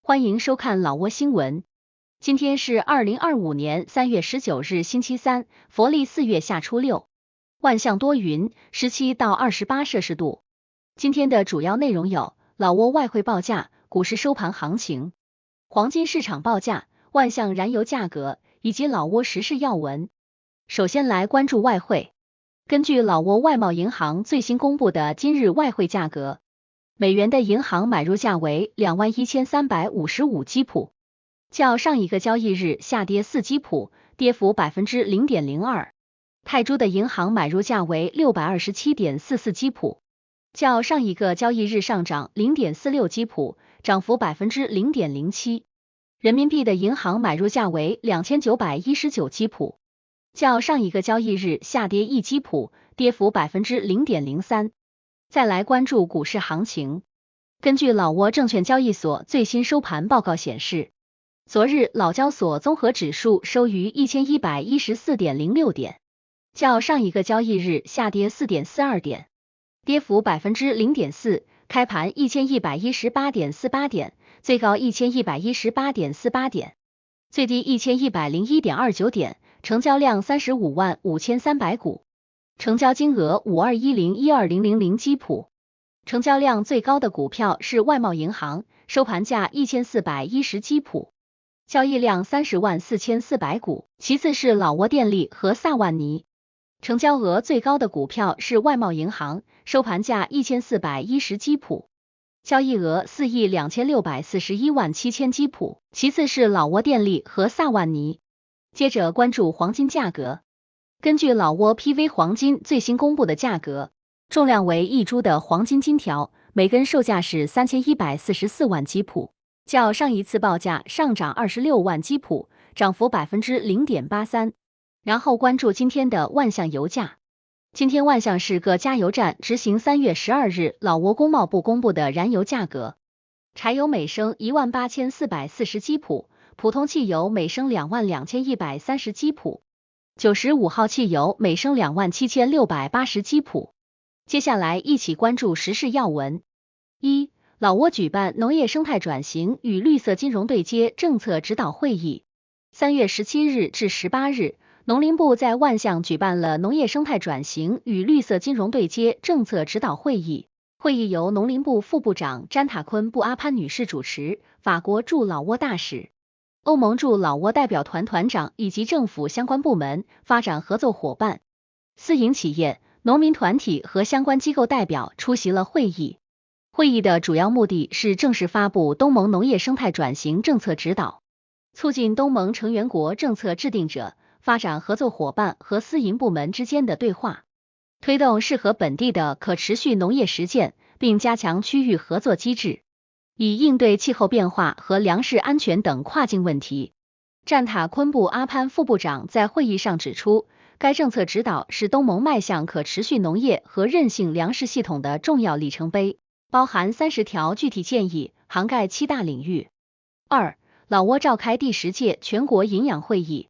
欢迎收看老挝新闻。今天是2025年3月19日星期三，佛历4月下初六，万象多云，17到28摄氏度。今天的主要内容有：老挝外汇报价、股市收盘行情、黄金市场报价、万象燃油价格以及老挝时事要闻。首先来关注外汇。根据老挝外贸银行最新公布的今日外汇价格，美元的银行买入价为21355基普，较上一个交易日下跌4基普，跌幅 0.02%。泰铢的银行买入价为627.44基普，较上一个交易日上涨 0.46基普，涨幅 0.07%。人民币的银行买入价为2919基普，较上一个交易日下跌1基普，跌幅 0.03%。再来关注股市行情。根据老挝证券交易所最新收盘报告显示，昨日老交所综合指数收于 1114.06 点，较上一个交易日下跌 4.42 点，跌幅 0.4%， 开盘 1118.48 点，最高 1118.48 点，最低 1101.29 点，成交量355300股。成交金额52101200基普，成交量最高的股票是外贸银行，收盘价1410基普，交易量304400股，其次是老挝电力和萨万尼。成交额最高的股票是外贸银行，收盘价1410基普，交易额426417000基普，其次是老挝电力和萨万尼。接着关注黄金价格。根据老挝 PV 黄金最新公布的价格，重量为1铢的黄金金条，每根售价是3144万基普，较上一次报价上涨26万基普，涨幅 0.83%。然后关注今天的万象油价。今天万象市各加油站执行3月12日老挝工贸部公布的燃油价格，柴油每升18440基普，普通汽油每升22130基普，95号汽油每升27680基普。接下来一起关注时事要闻。1. 老挝举办农业生态转型与绿色金融对接政策指导会议。3月17日至18日，农林部在万象举办了农业生态转型与绿色金融对接政策指导会议。会议由农林部副部长詹塔昆布阿潘女士主持，法国驻老挝大使、欧盟驻老挝代表团团长以及政府相关部门、发展合作伙伴、私营企业、农民团体和相关机构代表出席了会议。会议的主要目的是正式发布东盟农业生态转型政策指导，促进东盟成员国政策制定者、发展合作伙伴和私营部门之间的对话，推动适合本地的可持续农业实践，并加强区域合作机制，以应对气候变化和粮食安全等跨境问题。占塔昆布阿潘副部长在会议上指出，该政策指导是东盟迈向可持续农业和韧性粮食系统的重要里程碑，包含30条具体建议，涵盖7大领域。2. 老挝召开第10届全国营养会议。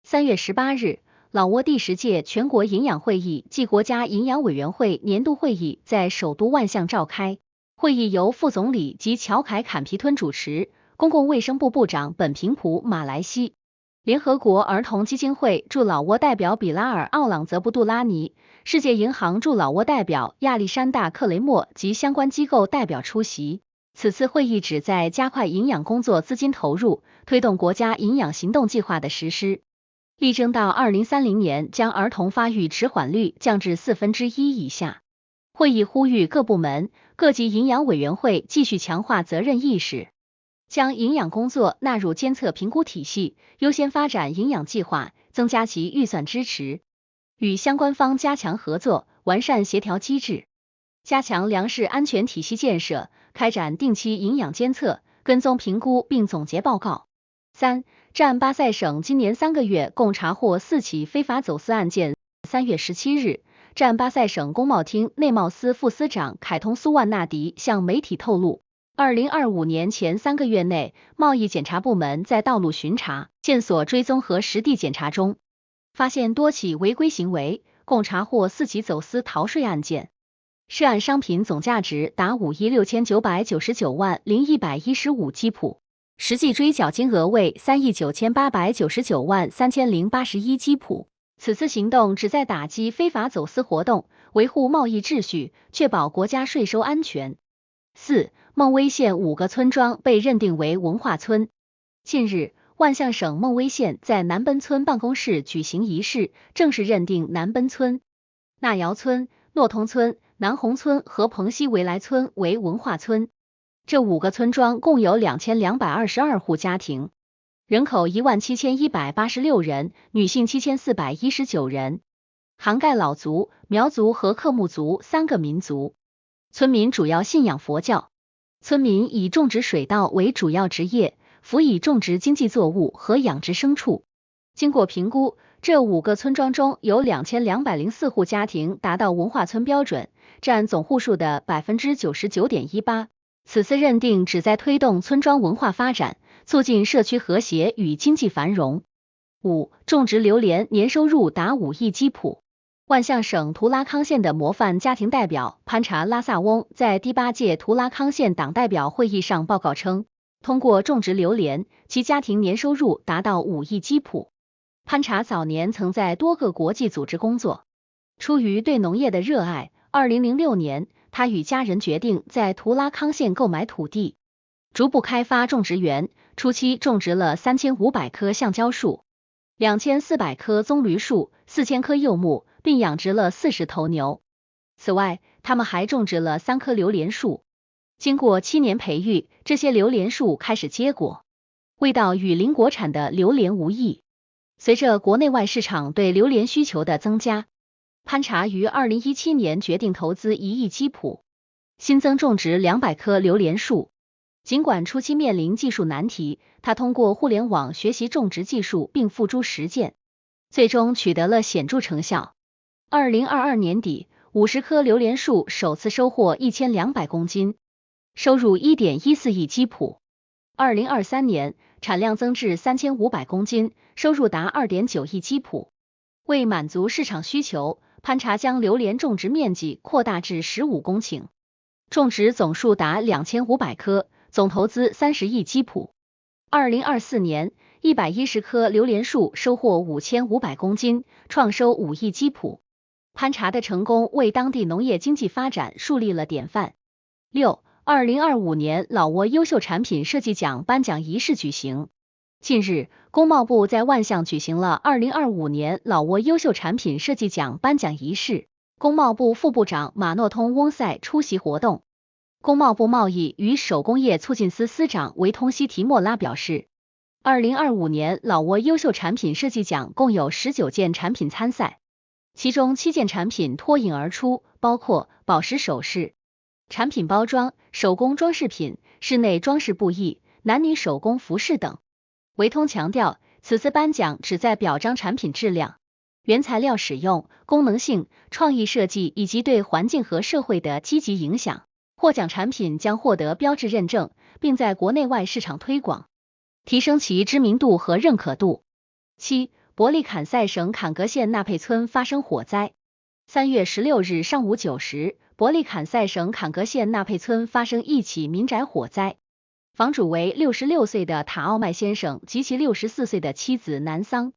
3月18日，老挝第10届全国营养会议暨国家营养委员会年度会议在首都万象召开。会议由副总理及乔凯坎皮吞主持，公共卫生部部长本平普马来西，联合国儿童基金会驻老挝代表比拉尔奥朗泽布杜拉尼，世界银行驻老挝代表亚历山大克雷默及相关机构代表出席。此次会议旨在加快营养工作资金投入，推动国家营养行动计划的实施，力争到2030年将儿童发育迟缓率降至1/4以下。会议呼吁各部门、各级营养委员会继续强化责任意识，将营养工作纳入监测评估体系，优先发展营养计划，增加其预算支持，与相关方加强合作，完善协调机制，加强粮食安全体系建设，开展定期营养监测、跟踪评估并总结报告。3. 占巴塞省今年3个月共查获4起非法走私案件。3月17日，占巴塞省工贸厅内贸司副司长凯通苏万纳迪向媒体透露，2025年前3个月内，贸易检查部门在道路巡查、线索追踪和实地检查中，发现多起违规行为，共查获4起走私逃税案件，涉案商品总价值达5亿6999万0115基普。实际追缴金额为3亿9899万3081基普。此次行动旨在打击非法走私活动，维护贸易秩序，确保国家税收安全。4. 孟威县5个村庄被认定为文化村。近日，万象省孟威县在南奔村办公室举行仪式，正式认定南奔村、纳窑村、诺通村、南红村和蓬西维来村为文化村。这5个村庄共有2222户家庭，人口17186人，女性7419人，涵盖老族、苗族和克木族3个民族。村民主要信仰佛教，村民以种植水稻为主要职业，辅以种植经济作物和养殖牲畜。经过评估，这5个村庄中有2204户家庭达到文化村标准，占总户数的 99.18%。此次认定旨在推动村庄文化发展，促进社区和谐与经济繁荣。5. 种植榴莲年收入达5亿基普。万象省图拉康县的模范家庭代表潘查拉萨翁在第8届图拉康县党代表会议上报告称，通过种植榴莲，其家庭年收入达到5亿基普。潘查早年曾在多个国际组织工作，出于对农业的热爱，2006年他与家人决定在图拉康县购买土地，逐步开发种植园，初期种植了3500棵橡胶树、2400棵棕榈树、4000棵柚木，并养殖了40头牛。此外，他们还种植了3棵榴莲树。经过7年培育，这些榴莲树开始结果，味道与邻国产的榴莲无异。随着国内外市场对榴莲需求的增加，潘查于2017年决定投资1亿基普，新增种植200棵榴莲树。尽管初期面临技术难题，他通过互联网学习种植技术并付诸实践，最终取得了显著成效。2022年底，50棵榴莲树首次收获1200公斤，收入 1.14亿基普。2023年，产量增至3500公斤，收入达 2.9亿基普。为满足市场需求，潘查将榴莲种植面积扩大至15公顷，种植总数达2500棵，总投资30亿基普。2024年，110棵榴莲树收获5500公斤，创收5亿基普。潘查的成功为当地农业经济发展树立了典范。6. 2025年老挝优秀产品设计奖颁奖仪式举行。近日，工贸部在万象举行了2025年老挝优秀产品设计奖颁奖仪式，工贸部副部长马诺通翁塞出席活动。工贸部贸易与手工业促进司司长维通西提莫拉表示，2025年老挝优秀产品设计奖共有19件产品参赛，其中7件产品脱颖而出，包括宝石首饰、产品包装、手工装饰品、室内装饰布艺、男女手工服饰等。维通强调，此次颁奖旨在表彰产品质量、原材料使用、功能性、创意设计以及对环境和社会的积极影响。获奖产品将获得标志认证，并在国内外市场推广，提升其知名度和认可度。7. 伯利坎塞省坎格县纳佩村发生火灾。3月16日上午9时，伯利坎塞省坎格县纳佩村发生一起民宅火灾，房主为66岁的塔奥迈先生及其64岁的妻子南桑。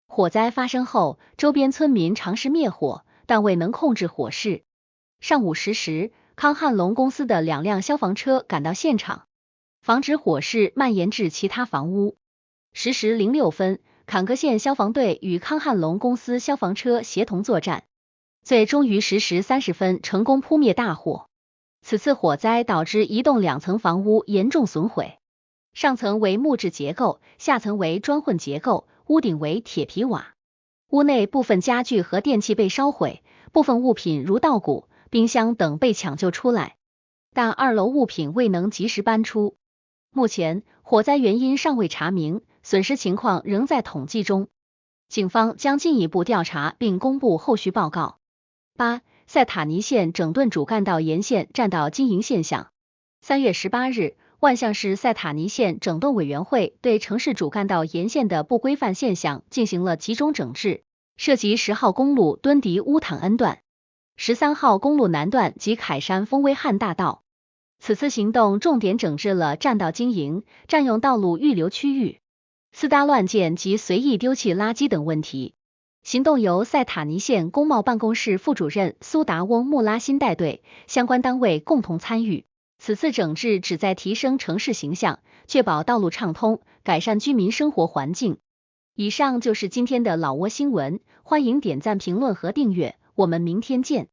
火灾发生后，周边村民尝试灭火，但未能控制火势。上午10时，康汉龙公司的2辆消防车赶到现场，防止火势蔓延至其他房屋。10时06分，坎格县消防队与康汉龙公司消防车协同作战，最终于10时30分成功扑灭大火。此次火灾导致一栋2层房屋严重损毁，上层为木质结构，下层为砖混结构，屋顶为铁皮瓦。屋内部分家具和电器被烧毁，部分物品如稻谷、冰箱等被抢救出来，但2楼物品未能及时搬出。目前，火灾原因尚未查明，损失情况仍在统计中，警方将进一步调查并公布后续报告。8. 塞塔尼县整顿主干道沿线占道经营现象。3月18日，万象市塞塔尼县整顿委员会对城市主干道沿线的不规范现象进行了集中整治，涉及10号公路敦迪乌坦恩段、13号公路南段及凯山丰威汉大道。此次行动重点整治了占道经营、占用道路预留区域、私搭乱建及随意丢弃垃圾等问题。行动由塞塔尼县工贸办公室副主任苏达翁穆拉辛带队，相关单位共同参与。此次整治旨在提升城市形象，确保道路畅通，改善居民生活环境。以上就是今天的老挝新闻，欢迎点赞、评论和订阅，我们明天见。